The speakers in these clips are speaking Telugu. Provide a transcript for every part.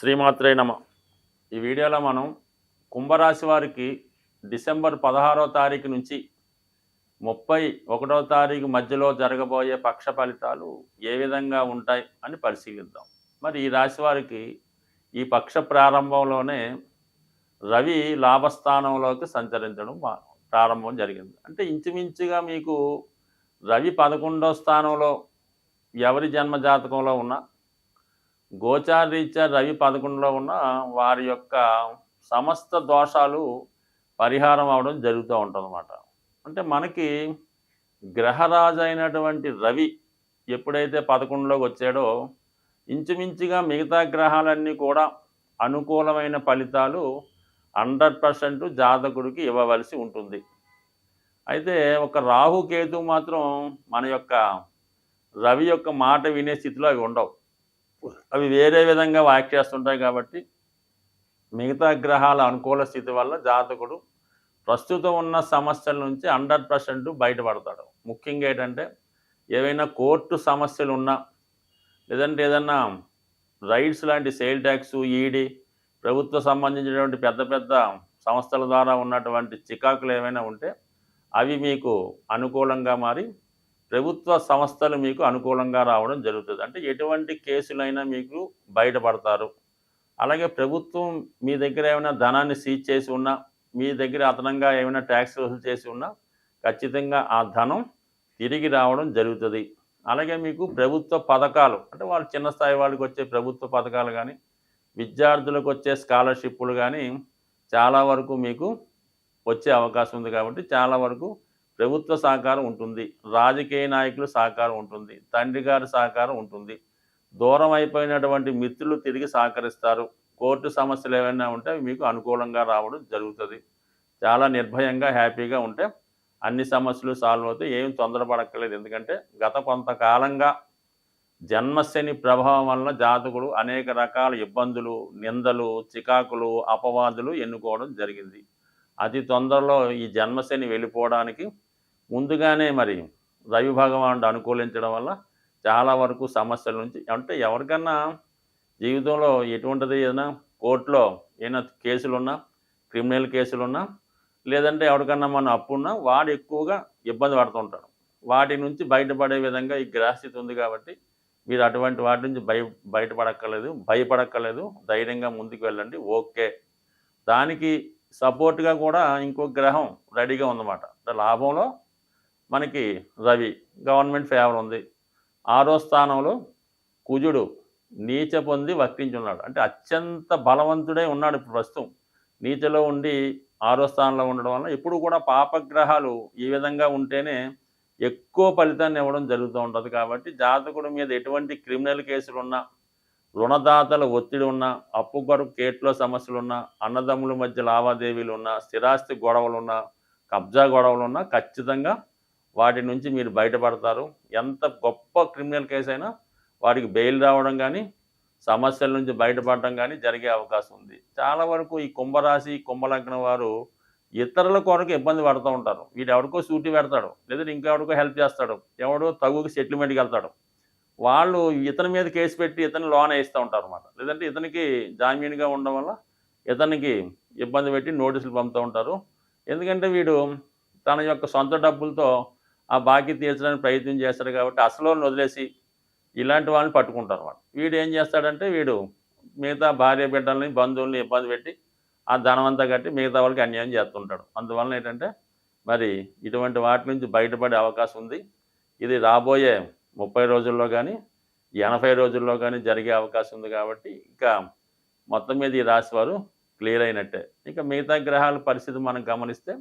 శ్రీమాత్రే నమ. ఈ వీడియోలో మనం కుంభరాశి వారికి డిసెంబర్ 16వ తారీఖు నుంచి 31వ తారీఖు మధ్యలో జరగబోయే పక్ష ఫలితాలు ఏ విధంగా ఉంటాయి అని పరిశీలిద్దాం. మరి ఈ రాశి వారికి ఈ పక్ష ప్రారంభంలోనే రవి లాభస్థానంలోకి సంచరించడం ప్రారంభం జరిగింది. అంటే ఇంచుమించుగా మీకు రవి 11వ స్థానంలో ఎవరి జన్మ జాతకంలో ఉన్న గోచారీత్యా రవి 11లో ఉన్న వారి యొక్క సమస్త దోషాలు పరిహారం అవడం జరుగుతూ ఉంటుందన్నమాట. అంటే మనకి గ్రహరాజు అయినటువంటి రవి ఎప్పుడైతే 11లోకి వచ్చాడో ఇంచుమించుగా మిగతా గ్రహాలన్నీ కూడా అనుకూలమైన ఫలితాలు 100% జాతకుడికి ఇవ్వవలసి ఉంటుంది. అయితే ఒక రాహు కేతు మాత్రం మన యొక్క రవి యొక్క మాట వినే స్థితిలో అవి ఉండవు. అవి వేరే విధంగా వాక్ చేస్తుంటాయి. కాబట్టి మిగతా గ్రహాల అనుకూల స్థితి వల్ల జాతకుడు ప్రస్తుతం ఉన్న సమస్యల నుంచి 100% బయటపడతాడు. ముఖ్యంగా ఏంటంటే ఏవైనా కోర్టు సమస్యలు ఉన్నా, లేదంటే ఏదన్నా రైట్స్ లాంటి సేల్ ట్యాక్స్, ఈడీ, ప్రభుత్వ సంబంధించినటువంటి పెద్ద పెద్ద సంస్థల ద్వారా ఉన్నటువంటి చికాకులు ఏమైనా ఉంటే అవి మీకు అనుకూలంగా మారి ప్రభుత్వ సంస్థలు మీకు అనుకూలంగా రావడం జరుగుతుంది. అంటే ఎటువంటి కేసులైనా మీకు బయటపడతారు. అలాగే ప్రభుత్వం మీ దగ్గర ఏమైనా ధనాన్ని సీజ్ చేసి ఉన్నా, మీ దగ్గర అదనంగా ఏమైనా ట్యాక్స్ వసూలు చేసి ఉన్నా ఖచ్చితంగా ఆ ధనం తిరిగి రావడం జరుగుతుంది. అలాగే మీకు ప్రభుత్వ పథకాలు, అంటే వాళ్ళు చిన్న స్థాయి వాళ్ళకి వచ్చే ప్రభుత్వ పథకాలు కానీ, విద్యార్థులకు వచ్చే స్కాలర్షిప్లు కానీ చాలా వరకు మీకు వచ్చే అవకాశం ఉంది. కాబట్టి చాలా వరకు ప్రభుత్వ సహకారం ఉంటుంది, రాజకీయ నాయకుల సహకారం ఉంటుంది, తండ్రి గారి సహకారం ఉంటుంది, దూరం అయిపోయినటువంటి మిత్రులు తిరిగి సహకరిస్తారు. కోర్టు సమస్యలు ఏమైనా ఉంటే అవి మీకు అనుకూలంగా రావడం జరుగుతుంది. చాలా నిర్భయంగా హ్యాపీగా ఉంటే అన్ని సమస్యలు సాల్వ్ అవుతాయి. ఏం తొందరపడక్కర్లేదు. ఎందుకంటే గత కొంతకాలంగా జన్మశని ప్రభావం వలన జాతకుడు అనేక రకాల ఇబ్బందులు, నిందలు, చికాకులు, అపవాదులు ఎన్నుకోవడం జరిగింది. అతి తొందరలో ఈ జన్మశని వెళ్ళిపోవడానికి ముందుగానే మరి రవి భగవానుడు అనుకూలించడం వల్ల చాలా వరకు సమస్యల నుంచి, అంటే ఎవరికన్నా జీవితంలో ఎటువంటిది ఏదైనా కోర్టులో ఏమైనా కేసులున్నా, క్రిమినల్ కేసులున్నా, లేదంటే ఎవరికన్నా మన అప్పున్నా వాడు ఎక్కువగా ఇబ్బంది పడుతుంటాడు. వాటి నుంచి బయటపడే విధంగా ఈ గ్రహస్థితి ఉంది. కాబట్టి మీరు అటువంటి వాటి నుంచి భయపడక్కర్లేదు. ధైర్యంగా ముందుకు వెళ్ళండి. ఓకే. దానికి సపోర్ట్గా కూడా ఇంకో గ్రహం రెడీగా ఉందన్నమాట. అంటే లాభంలో మనకి రవి గవర్నమెంట్ ఫేవర్ ఉంది. 6వ స్థానంలో కుజుడు నీచ పొంది వక్రించున్నాడు. అంటే అత్యంత బలవంతుడై ఉన్నాడు. ఇప్పుడు ప్రస్తుతం నీచలో ఉండి 6వ స్థానంలో ఉండడం వల్ల ఎప్పుడు కూడా పాపగ్రహాలు ఈ విధంగా ఉంటేనే ఎక్కువ ఫలితాన్ని ఇవ్వడం జరుగుతూ ఉంటుంది. కాబట్టి జాతకుడి మీద ఎటువంటి క్రిమినల్ కేసులున్నా, రుణదాతల ఒత్తిడి ఉన్నా, అప్పు కొరకు కేట్లో సమస్యలున్నా, అన్నదమ్ముల మధ్య లావాదేవీలు ఉన్నా, స్థిరాస్తి గొడవలున్నా, కబ్జా గొడవలున్నా ఖచ్చితంగా వాటి నుంచి మీరు బయటపడతారు. ఎంత గొప్ప క్రిమినల్ కేసు అయినా వారికి బెయిల్ రావడం కానీ, సమస్యల నుంచి బయటపడడం కానీ జరిగే అవకాశం ఉంది. చాలా వరకు ఈ కుంభరాశి, కుంభలగ్నం వారు ఇతరుల కొరకు ఇబ్బంది పడుతూ ఉంటారు. వీడు ఎవరికో సూటి పెడతాడు, లేదంటే ఇంకెవరికో హెల్ప్ చేస్తాడు, ఎవడో తగుకి సెటిల్మెంట్కి వెళ్తాడు. వాళ్ళు ఇతని మీద కేసు పెట్టి ఇతని లోన్ వేస్తూ ఉంటారు అన్నమాట. లేదంటే ఇతనికి జామీన్గా ఉండడం వల్ల ఇతనికి ఇబ్బంది పెట్టి నోటీసులు పంపుతూ ఉంటారు. ఎందుకంటే వీడు తన యొక్క సొంత డబ్బులతో ఆ బాకీ తీర్చడానికి ప్రయత్నం చేస్తాడు. కాబట్టి అసలు వదిలేసి ఇలాంటి వాళ్ళని పట్టుకుంటారు అన్నమాట. వీడు ఏం చేస్తాడంటే వీడు మిగతా భార్య బిడ్డల్ని, బంధువుల్ని ఇబ్బంది పెట్టి ఆ ధనమంతా కట్టి మిగతా వాళ్ళకి అన్యాయం చేస్తుంటాడు. అందువలన ఏంటంటే మరి ఇటువంటి వాటి నుంచి బయటపడే అవకాశం ఉంది. ఇది రాబోయే 30 రోజుల్లో కానీ 80 రోజుల్లో కానీ జరిగే అవకాశం ఉంది. కాబట్టి ఇక మొత్తం మీద ఈ రాశి వారు క్లియర్ అయినట్టే. ఇక మిగతా గ్రహాల పరిస్థితి మనం గమనిస్తే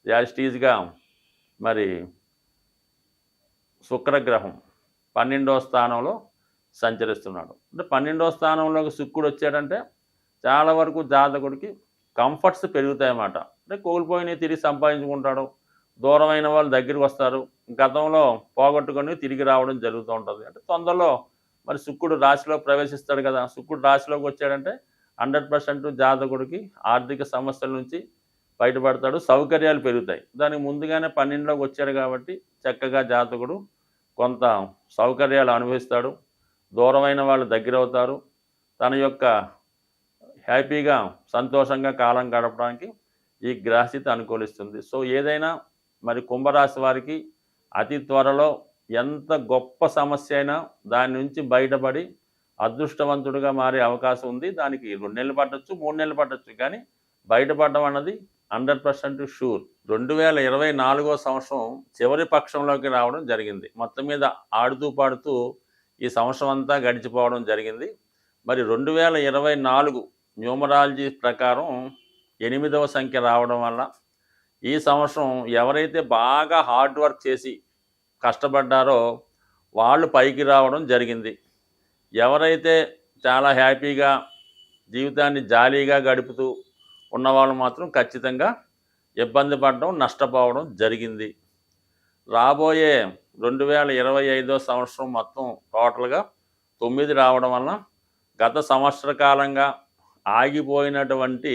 యాస్టీజ్గా మరి శుక్రగ్రహం 12వ స్థానంలో సంచరిస్తున్నాడు. అంటే 12వ స్థానంలోకి శుక్రుడు వచ్చాడంటే చాలా వరకు జాతకుడికి కంఫర్ట్స్ పెరుగుతాయన్నమాట. అంటే కోల్పోయినవి తిరిగి సంపాదించుకుంటాడు. దూరమైన వాళ్ళు దగ్గరికి వస్తారు. గతంలో పోగొట్టుకొని తిరిగి రావడం జరుగుతూ ఉంటుంది. అంటే తొందరలో మరి శుక్రుడు రాశిలో ప్రవేశిస్తాడు కదా. శుక్రుడు రాశిలోకి వచ్చాడంటే 100% జాతకుడికి ఆర్థిక సమస్యల నుంచి బయటపడతాడు. సౌకర్యాలు పెరుగుతాయి. దానికి ముందుగానే 12లోకి వచ్చాడు కాబట్టి చక్కగా జాతకుడు కొంత సౌకర్యాలు అనుభవిస్తాడు. దూరమైన వాళ్ళు దగ్గర అవుతారు. తన యొక్క హ్యాపీగా సంతోషంగా కాలం గడపడానికి ఈ గ్రహస్థితి అనుకూలిస్తుంది. సో ఏదైనా మరి కుంభరాశి వారికి అతి త్వరలో ఎంత గొప్ప సమస్య అయినా దాని నుంచి బయటపడి అదృష్టవంతుడిగా మారే అవకాశం ఉంది. దానికి 2 నెలలు పట్టొచ్చు, 3 నెలలు పట్టొచ్చు, కానీ బయటపడడం అన్నది 100% షూర్. 2024 సంవత్సరం చివరి పక్షంలోకి రావడం జరిగింది. మొత్తం మీద ఆడుతూ పాడుతూ ఈ సంవత్సరం అంతా గడిచిపోవడం జరిగింది. మరి 2024 న్యూమరాలజీ ప్రకారం 8వ సంఖ్య రావడం వల్ల ఈ సంవత్సరం ఎవరైతే బాగా హార్డ్ వర్క్ చేసి కష్టపడ్డారో వాళ్ళు పైకి రావడం జరిగింది. ఎవరైతే చాలా హ్యాపీగా జీవితాన్ని జాలీగా గడుపుతూ ఉన్నవాళ్ళు మాత్రం ఖచ్చితంగా ఇబ్బంది పడడం, నష్టపోవడం జరిగింది. రాబోయే 2025 సంవత్సరం మొత్తం టోటల్గా 9 రావడం వలన గత సంవత్సర కాలంగా ఆగిపోయినటువంటి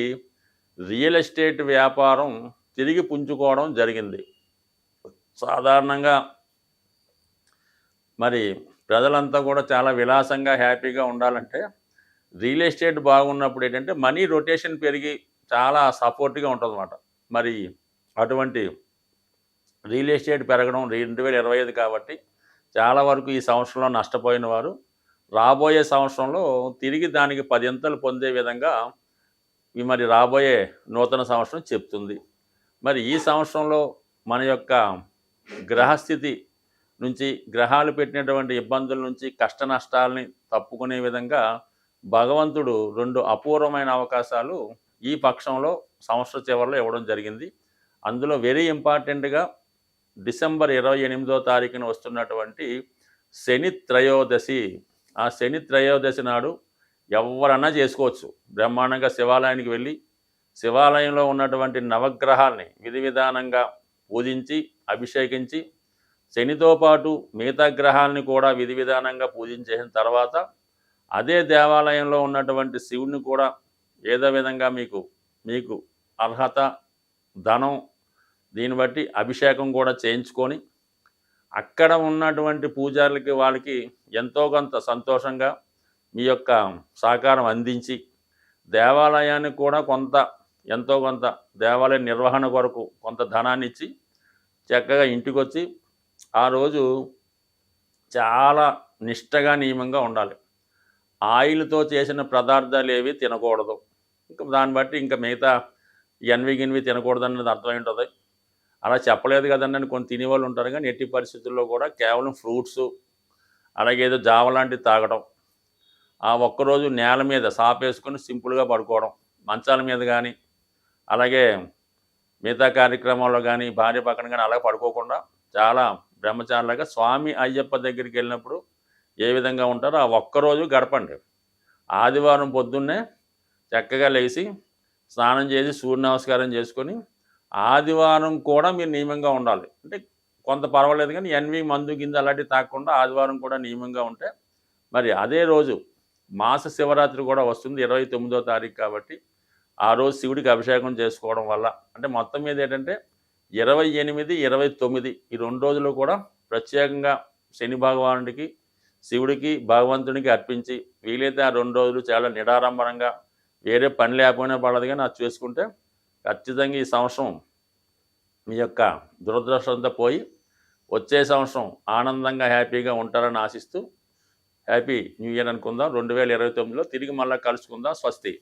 రియల్ ఎస్టేట్ వ్యాపారం తిరిగి పుంజుకోవడం జరిగింది. సాధారణంగా మరి ప్రజలంతా కూడా చాలా విలాసంగా హ్యాపీగా ఉండాలంటే రియల్ ఎస్టేట్ బాగున్నప్పుడు ఏంటంటే మనీ రొటేషన్ పెరిగి చాలా సపోర్ట్గా ఉంటుందన్నమాట. మరి అటువంటి రియల్ ఎస్టేట్ పెరగడం 2025 కాబట్టి చాలా వరకు ఈ సంవత్సరంలో నష్టపోయిన వారు రాబోయే సంవత్సరంలో తిరిగి దానికి 10 పొందే విధంగా మరి రాబోయే నూతన సంవత్సరం చెప్తుంది. మరి ఈ సంవత్సరంలో మన యొక్క గ్రహస్థితి నుంచి గ్రహాలు పెట్టినటువంటి ఇబ్బందుల నుంచి కష్ట నష్టాలని తప్పుకునే విధంగా భగవంతుడు 2 అపూర్వమైన అవకాశాలు ఈ పక్షంలో సంవత్సర చివరిలో ఇవ్వడం జరిగింది. అందులో వెరీ ఇంపార్టెంట్గా డిసెంబర్ 28వ తారీఖున వస్తున్నటువంటి శని త్రయోదశి. ఆ శని త్రయోదశి నాడు ఎవరన్నా చేసుకోవచ్చు. బ్రహ్మాండంగా శివాలయానికి వెళ్ళి శివాలయంలో ఉన్నటువంటి నవగ్రహాల్ని విధి విధానంగా పూజించి అభిషేకించి శనితో పాటు మిగతా గ్రహాలని కూడా విధి విధానంగా పూజించేసిన తర్వాత అదే దేవాలయంలో ఉన్నటువంటి శివుడిని కూడా ఏదో విధంగా మీకు అర్హత, ధనం దీన్ని బట్టి అభిషేకం కూడా చేయించుకొని అక్కడ ఉన్నటువంటి పూజారులకి వాళ్ళకి ఎంతో కొంత సంతోషంగా మీ యొక్క సహకారం అందించి దేవాలయానికి కూడా ఎంతో కొంత దేవాలయ నిర్వహణ కొరకు కొంత ధనాన్ని ఇచ్చి చక్కగా ఇంటికి వచ్చి ఆ రోజు చాలా నిష్టగా నియమంగా ఉండాలి. ఆయిల్తో చేసిన పదార్థాలు ఏవి తినకూడదు. ఇంకా దాన్ని బట్టి ఇంకా మిగతా గిన్వి తినకూడదు అన్నది అర్థమై ఉంటుంది. అలా చెప్పలేదు కదండి అని కొన్ని తినేవాళ్ళు ఉంటారు, కానీ ఎట్టి పరిస్థితుల్లో కూడా కేవలం ఫ్రూట్స్ అలాగే ఏదో జావ లాంటివి తాగడం, ఆ ఒక్కరోజు నేల మీద సాపేసుకొని సింపుల్గా పడుకోవడం, మంచాల మీద కానీ అలాగే మిగతా కార్యక్రమాల్లో కానీ భార్య పక్కన కానీ అలా పడుకోకుండా చాలా బ్రహ్మచారులుగా స్వామి అయ్యప్ప దగ్గరికి వెళ్ళినప్పుడు ఏ విధంగా ఉంటారో ఆ ఒక్కరోజు గడపండి. ఆదివారం పొద్దున్నే చక్కగా లేచి స్నానం చేసి సూర్య నమస్కారం చేసుకొని ఆదివారం కూడా మీరు నియమంగా ఉండాలి. అంటే కొంత పర్వాలేదు, కానీ మందు గింజ అలాంటివి తాగకుండా ఆదివారం కూడా నియమంగా ఉంటే మరి అదే రోజు మాస శివరాత్రి కూడా వస్తుంది 29వ తారీఖు కాబట్టి ఆ రోజు శివుడికి అభిషేకం చేసుకోవడం వల్ల అంటే మొత్తం మీద ఏంటంటే 28, 29 ఈ 2 రోజులు కూడా ప్రత్యేకంగా శని భగవానుడికి, శివుడికి, భగవంతుడికి అర్పించి వీలైతే ఆ 2 రోజులు చాలా నిడారంభరంగా వేరే పని లేకపోయినా పడదు, కానీ అది చేసుకుంటే ఖచ్చితంగా ఈ సంవత్సరం మీ యొక్క దురదృష్టంతో పోయి వచ్చే సంవత్సరం ఆనందంగా హ్యాపీగా ఉంటారని ఆశిస్తూ హ్యాపీ న్యూ ఇయర్ అనుకుందాం. 2029లో తిరిగి మళ్ళీ కలుసుకుందాం. స్వస్తి.